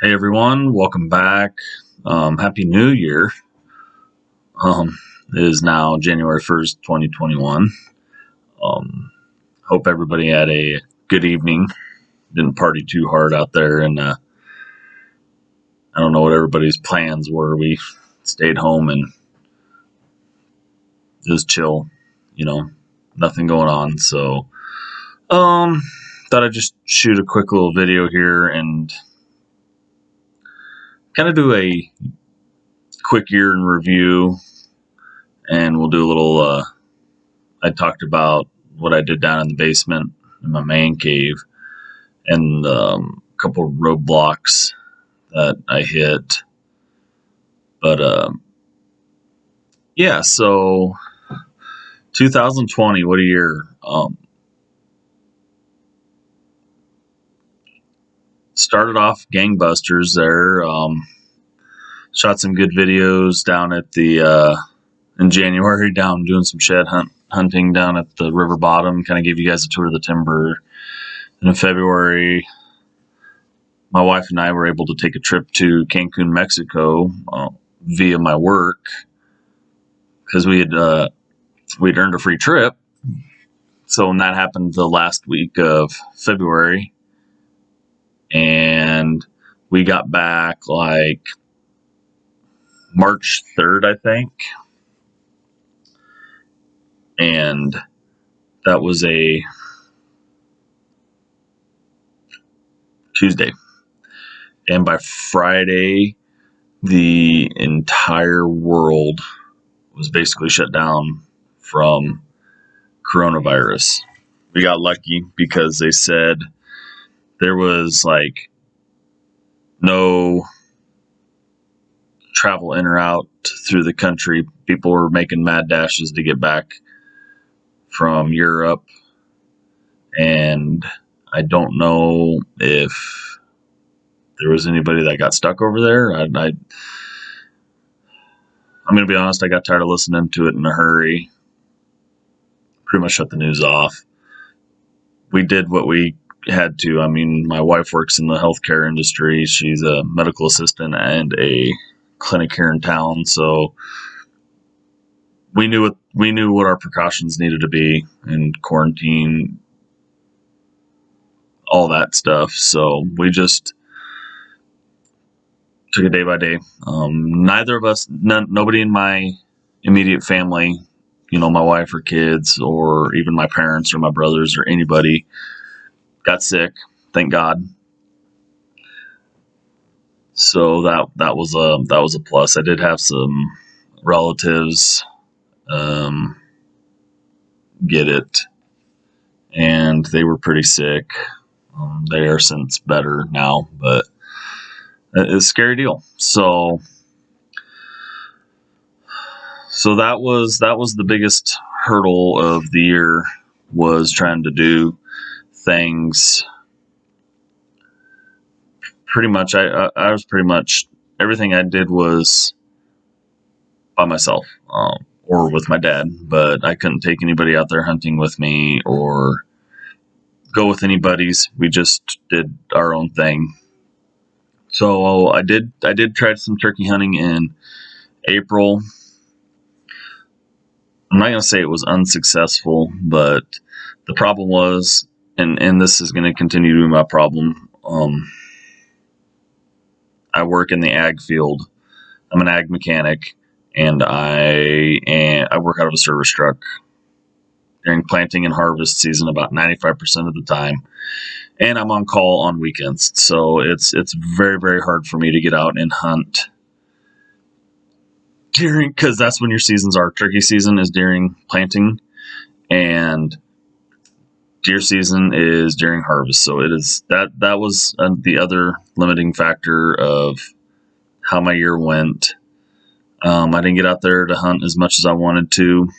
Hey everyone, welcome back. Happy New Year. It is now January 1st, 2021. Hope everybody had a good evening. Didn't party too hard out there, and I don't know what everybody's plans were. We stayed home and just chill, nothing going on. So, thought I'd just shoot a quick little video here and kind of do a quick year in review, and we'll do a little. I talked about what I did down in the basement in my man cave and a couple of roadblocks that I hit. But yeah, so 2020, what a year. Started off gangbusters there. Shot some good videos down at the in January, down doing some shed hunting down at the river bottom. Kind of gave you guys a tour of the timber. And in February, my wife and I were able to take a trip to Cancun, Mexico, via my work, because we'd earned a free trip. So when that happened the last week of February, and we got back like March 3rd, I think, and that was a Tuesday. And by Friday, the entire world was basically shut down from coronavirus. We got lucky because they said there was like no travel in or out through the country. People were making mad dashes to get back from Europe, and I don't know if there was anybody that got stuck over there. I'm going to be honest, I got tired of listening to it in a hurry. Pretty much shut the news off. We did what we had to. I mean, my wife works in the healthcare industry. She's a medical assistant and a clinic here in town, so we knew what our precautions needed to be in quarantine, all that stuff. So we just took it day by day. Neither of us, nobody in my immediate family, my wife or kids or even my parents or my brothers or anybody got sick. Thank God. So that was a plus. I did have some relatives get it, and they were pretty sick. They are since better now, but it's a scary deal. So that was the biggest hurdle of the year, was trying to do things. Pretty much, I was pretty much, everything I did was by myself, or with my dad, but I couldn't take anybody out there hunting with me or go with any buddies. We just did our own thing. So I did try some turkey hunting in April. I'm not going to say it was unsuccessful, but the problem was, and this is going to continue to be my problem. I work in the ag field. I'm an ag mechanic, and I work out of a service truck during planting and harvest season about 95% of the time, and I'm on call on weekends. So it's very, very hard for me to get out and hunt because that's when your seasons are. Turkey season is during planting, and deer season is during harvest. So it is that was the other limiting factor of how my year went. I didn't get out there to hunt as much as I wanted to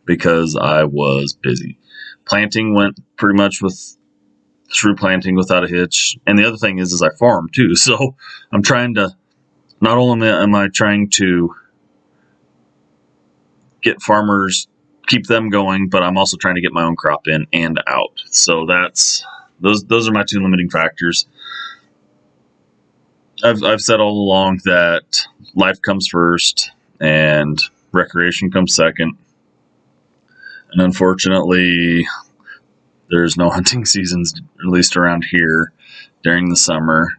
because I was busy. Planting went pretty much through planting without a hitch. And the other thing is I farm too. So I'm trying to, not only am I trying to get farmers, keep them going, but I'm also trying to get my own crop in and out. So those are my two limiting factors. I've said all along that life comes first and recreation comes second. And unfortunately, there's no hunting seasons, at least around here, during the summer.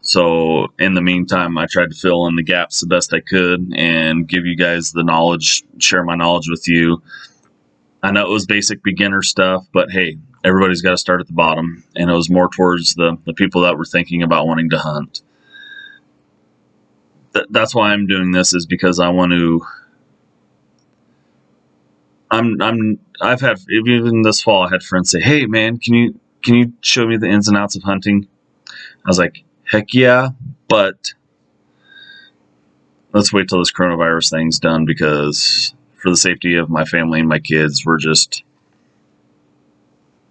So in the meantime, I tried to fill in the gaps the best I could and give you guys the knowledge, share my knowledge with you. I know it was basic beginner stuff, but hey, everybody's got to start at the bottom. And it was more towards the people that were thinking about wanting to hunt. That's why I'm doing this, is because I want to. I've had, even this fall, I had friends say, "Hey man, can you show me the ins and outs of hunting?" I was like, "Heck yeah," but let's wait till this coronavirus thing's done, because for the safety of my family and my kids, we're just,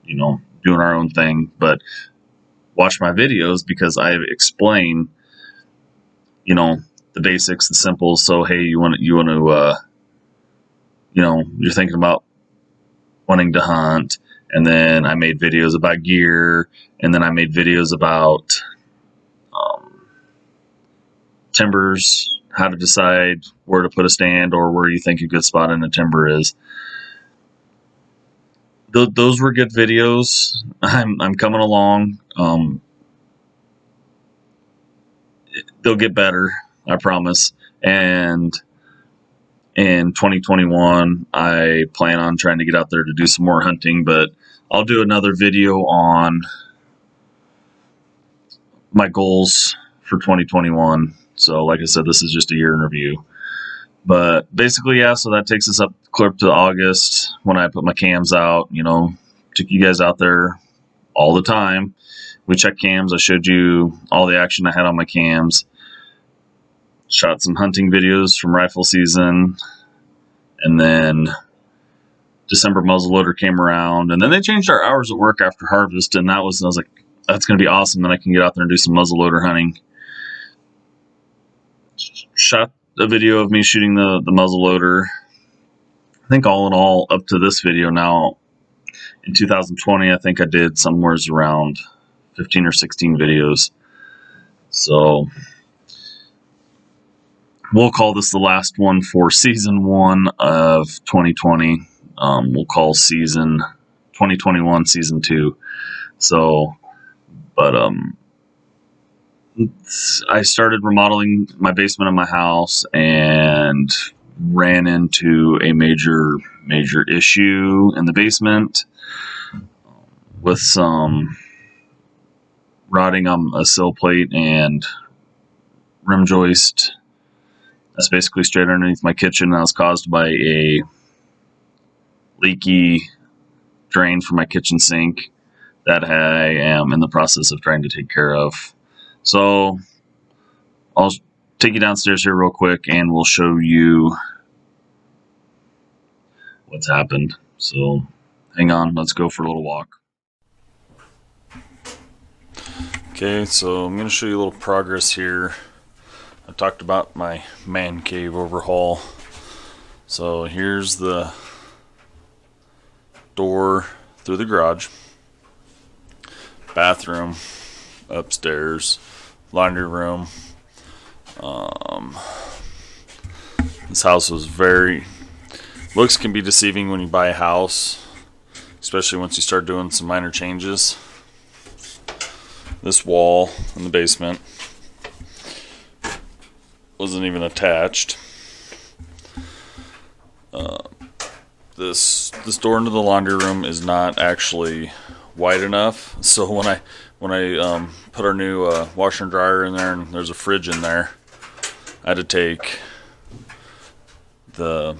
doing our own thing. But watch my videos, because I explain, the basics, the simples. So hey, you want to, you're thinking about wanting to hunt, and then I made videos about gear, and then I made videos about timbers, how to decide where to put a stand or where you think a good spot in a timber is. Those were good videos. I'm coming along. They'll get better, I promise. And in 2021, I plan on trying to get out there to do some more hunting, but I'll do another video on my goals for 2021. So like I said, this is just a year in review. But basically, yeah, so that takes us up clear up to August, when I put my cams out. Took you guys out there all the time. We checked cams. I showed you all the action I had on my cams. Shot some hunting videos from rifle season. And then December muzzleloader came around. And then they changed our hours at work after harvest. And I was like, that's going to be awesome. Then I can get out there and do some muzzleloader hunting. Shot a video of me shooting the muzzleloader. I think all in all, up to this video now, in 2020, I think I did somewhere around 15 or 16 videos. So we'll call this the last one for season 1 of 2020. We'll call season 2021 season 2. So, but I started remodeling my basement of my house and ran into a major issue in the basement with some rotting on a sill plate and rim joist. That's basically straight underneath my kitchen. That was caused by a leaky drain from my kitchen sink that I am in the process of trying to take care of. So I'll take you downstairs here real quick and we'll show you what's happened. So hang on, let's go for a little walk. Okay, so I'm going to show you a little progress here. I talked about my man cave overhaul. So here's the door through the garage, bathroom, upstairs, laundry room. This house was looks can be deceiving when you buy a house, especially once you start doing some minor changes. This wall in the basement wasn't even attached. This door into the laundry room is not actually wide enough. So when I put our new washer and dryer in there, and there's a fridge in there, I had to take the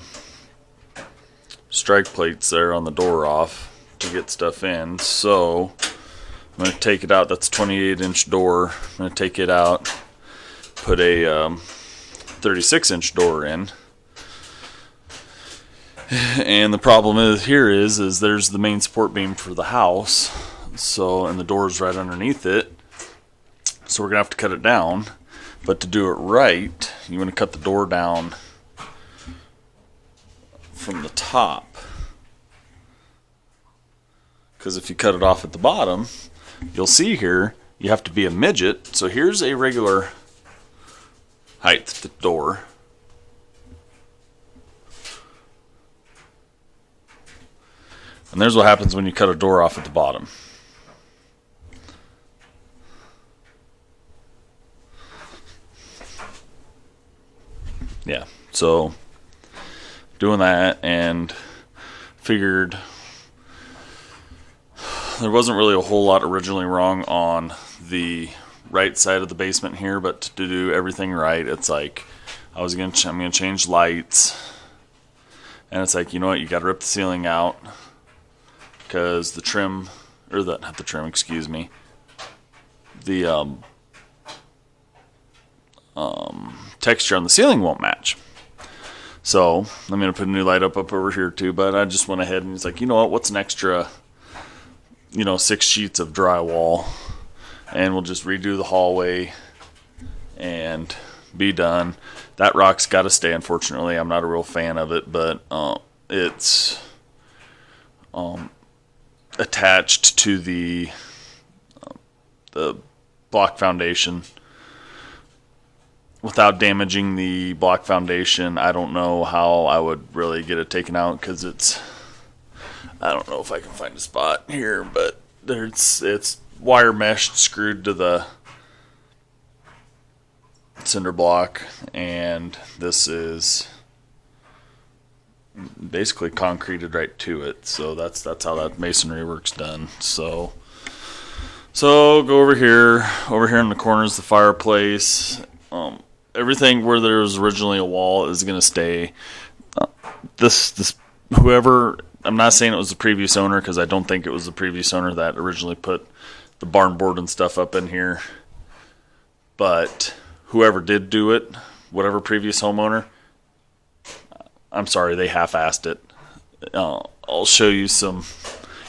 strike plates there on the door off to get stuff in. So I'm going to take it out. That's a 28-inch door. I'm going to take it out, put a 36-inch door in. And the problem is there's the main support beam for the house. So, and the door's right underneath it. So we're going to have to cut it down. But to do it right, you want to cut the door down from the top. Because if you cut it off at the bottom, you'll see here you have to be a midget. So here's a regular height door. And there's what happens when you cut a door off at the bottom. Yeah, so doing that, and figured there wasn't really a whole lot originally wrong on the right side of the basement here, but to do everything right, it's like I'm gonna change lights, and it's like, you know what, you got to rip the ceiling out because the trim, or the not the trim, excuse me, the texture on the ceiling won't match. So I'm going to put a new light up over here too, but I just went ahead and it's like, you know what, what's an extra, 6 sheets of drywall, and we'll just redo the hallway and be done. That rock's got to stay, unfortunately. I'm not a real fan of it, but it's attached to the block foundation. Without damaging the block foundation, I don't know how I would really get it taken out, because I don't know if I can find a spot here, but it's wire meshed, screwed to the cinder block, and this is basically concreted right to it. So that's how that masonry work's done. So go over here in the corner is the fireplace. Everything where there was originally a wall is going to stay. This whoever, I'm not saying it was the previous owner, because I don't think it was the previous owner that originally put the barn board and stuff up in here. But whoever did do it, whatever previous homeowner, I'm sorry, they half-assed it. I'll show you some,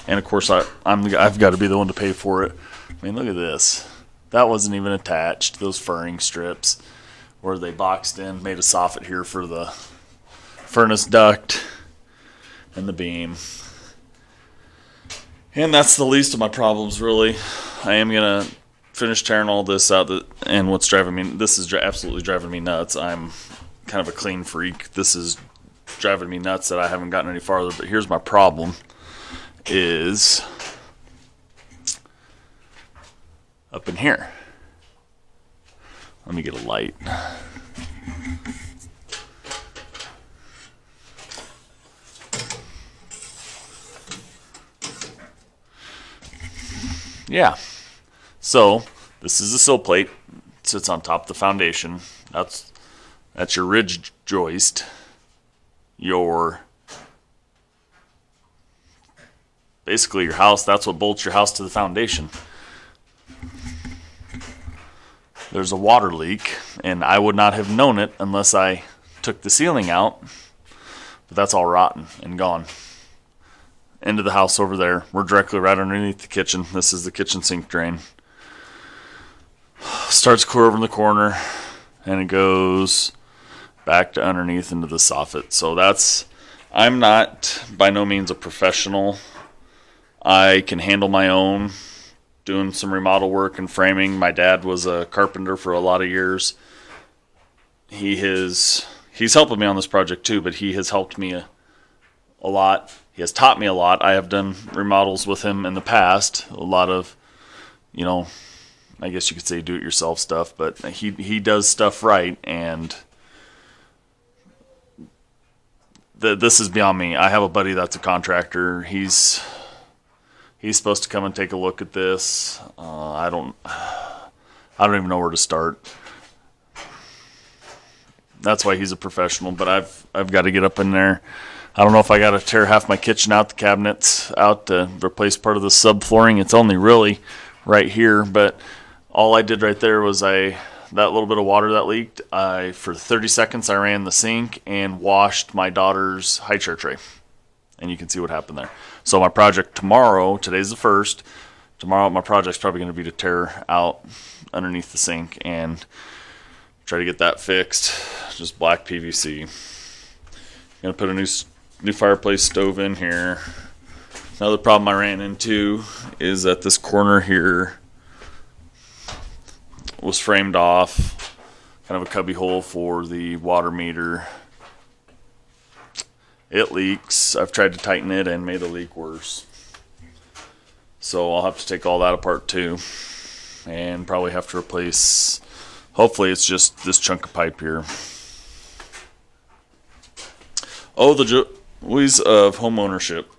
and of course I've got to be the one to pay for it. I mean, look at this. That wasn't even attached. Those furring strips, where they boxed in, made a soffit here for the furnace duct and the beam. And that's the least of my problems, really. I am going to finish tearing all this out, and what's driving me, this is absolutely driving me nuts. I'm kind of a clean freak. This is driving me nuts that I haven't gotten any farther, but here's my problem, is up in here. Let me get a light. Yeah. So this is a sill plate. It sits on top of the foundation. That's your ridge joist. Basically your house. That's what bolts your house to the foundation. There's a water leak, and I would not have known it unless I took the ceiling out. But that's all rotten and gone. Into the house over there. We're directly right underneath the kitchen. This is the kitchen sink drain. Starts clear over in the corner, and it goes back to underneath into the soffit. So I'm not by no means a professional. I can handle my own. Doing some remodel work and framing. My dad was a carpenter for a lot of years. He's helping me on this project too, but he has helped me a lot. He has taught me a lot. I have done remodels with him in the past. A lot of, I guess you could say do-it-yourself stuff, but he does stuff right, and this is beyond me. I have a buddy that's a contractor. He's supposed to come and take a look at this. I don't even know where to start. That's why he's a professional, but I've got to get up in there. I don't know if I got to tear half my kitchen out, the cabinets out to replace part of the subflooring. It's only really right here, but all I did right there was that little bit of water that leaked. For 30 seconds, I ran the sink and washed my daughter's high chair tray, and you can see what happened there. So my project tomorrow, today's the 1st, tomorrow my project's probably going to be to tear out underneath the sink and try to get that fixed. Just black PVC. Going to put a new fireplace stove in here. Another problem I ran into is at this corner here. was framed off, kind of a cubby hole for the water meter. It leaks. I've tried to tighten it and made the leak worse. So I'll have to take all that apart too, and probably have to replace, hopefully it's just this chunk of pipe here. Oh, the joys of home ownership.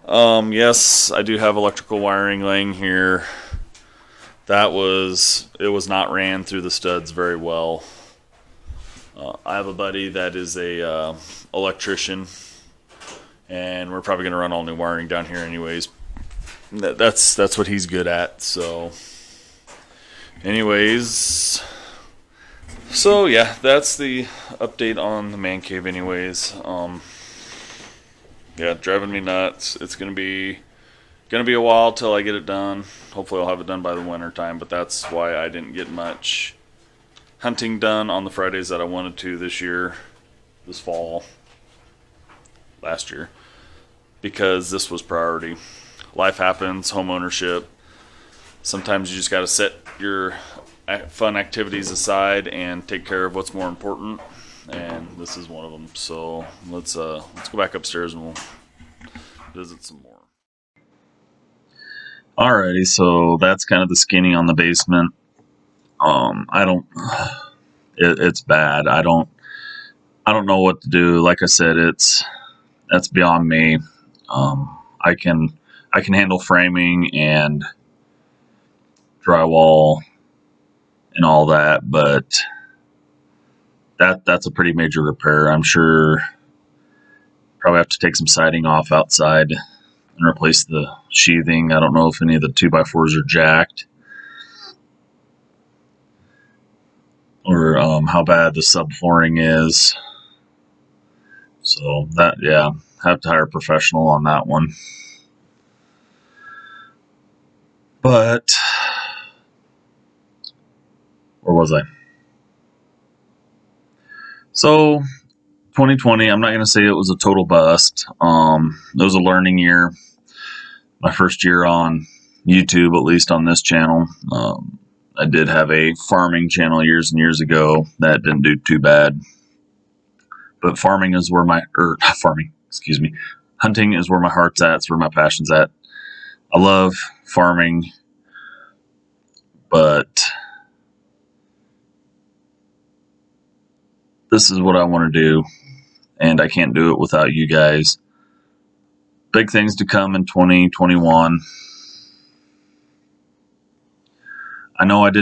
Yes, I do have electrical wiring laying here. It was not ran through the studs very well. I have a buddy that is a electrician, and we're probably going to run all new wiring down here anyways. That's what he's good at. So anyways, so yeah, that's the update on the man cave anyways. Yeah, driving me nuts. It's gonna be a while till I get it done. Hopefully I'll have it done by the winter time, but that's why I didn't get much hunting done on the Fridays that I wanted to this fall, last year, because this was priority. Life happens, home ownership. Sometimes you just got to set your fun activities aside and take care of what's more important, and this is one of them. So let's go back upstairs and we'll visit some more. Alrighty, so that's kind of the skinny on the basement. It's bad. I don't know what to do. Like I said, that's beyond me. I can handle framing and drywall and all that, but that's a pretty major repair. I'm sure probably have to take some siding off outside and replace the sheathing. I don't know if any of the 2x4s are jacked, or how bad the subflooring is. So that, yeah, have to hire a professional on that one. But where was I? So 2020, I'm not going to say it was a total bust. It was a learning year. My first year on YouTube, at least on this channel. I did have a farming channel years and years ago that didn't do too bad. But farming is where hunting is where my heart's at. It's where my passion's at. I love farming, but this is what I want to do, and I can't do it without you guys. Big things to come in 2021. I know I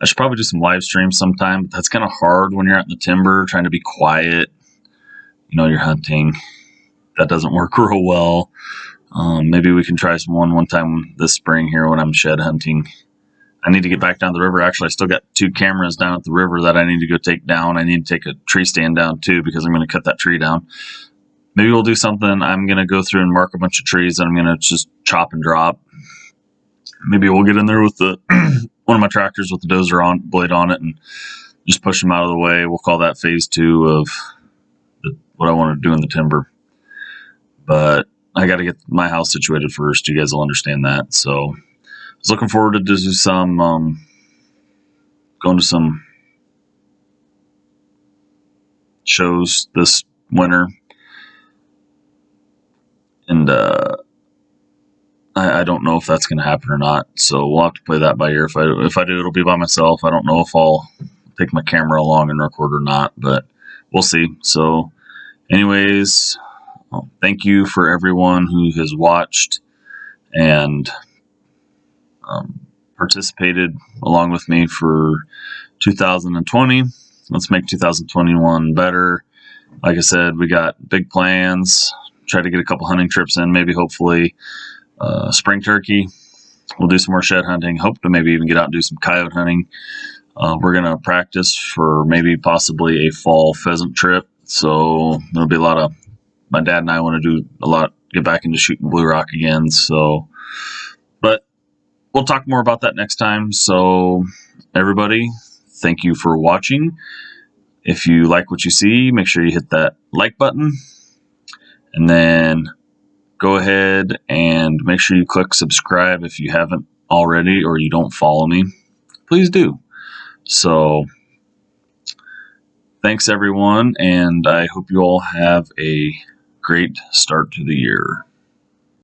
should probably do some live streams sometime, but that's kind of hard when you're out in the timber trying to be quiet. You're hunting. That doesn't work real well. Maybe we can try one time this spring here when I'm shed hunting. I need to get back down the river. Actually, I still got 2 cameras down at the river that I need to go take down. I need to take a tree stand down too, because I'm going to cut that tree down. Maybe we'll do something. I'm going to go through and mark a bunch of trees, and I'm going to just chop and drop. Maybe we'll get in there with the one of my tractors with the dozer blade on it and just push them out of the way. We'll call that phase 2 of what I want to do in the timber. But I got to get my house situated first. You guys will understand that. So I was looking forward to do some going to some shows this winter, and I don't know if that's going to happen or not. So we'll have to play that by ear. If I do, it'll be by myself. I don't know if I'll take my camera along and record or not, but we'll see. So anyways, thank you for everyone who has watched and participated along with me for 2020. Let's make 2021 better. Like I said, we got big plans. Try to get a couple hunting trips in, maybe hopefully spring turkey. We'll do some more shed hunting. Hope to maybe even get out and do some coyote hunting. We're going to practice for maybe possibly a fall pheasant trip. So there'll be a lot of, my dad and I want to do get back into shooting blue rock again. So, but we'll talk more about that next time. So everybody, thank you for watching. If you like what you see, make sure you hit that like button, and then go ahead and make sure you click subscribe if you haven't already or you don't follow me. please do. So thanks everyone, and I hope you all have a great start to the year.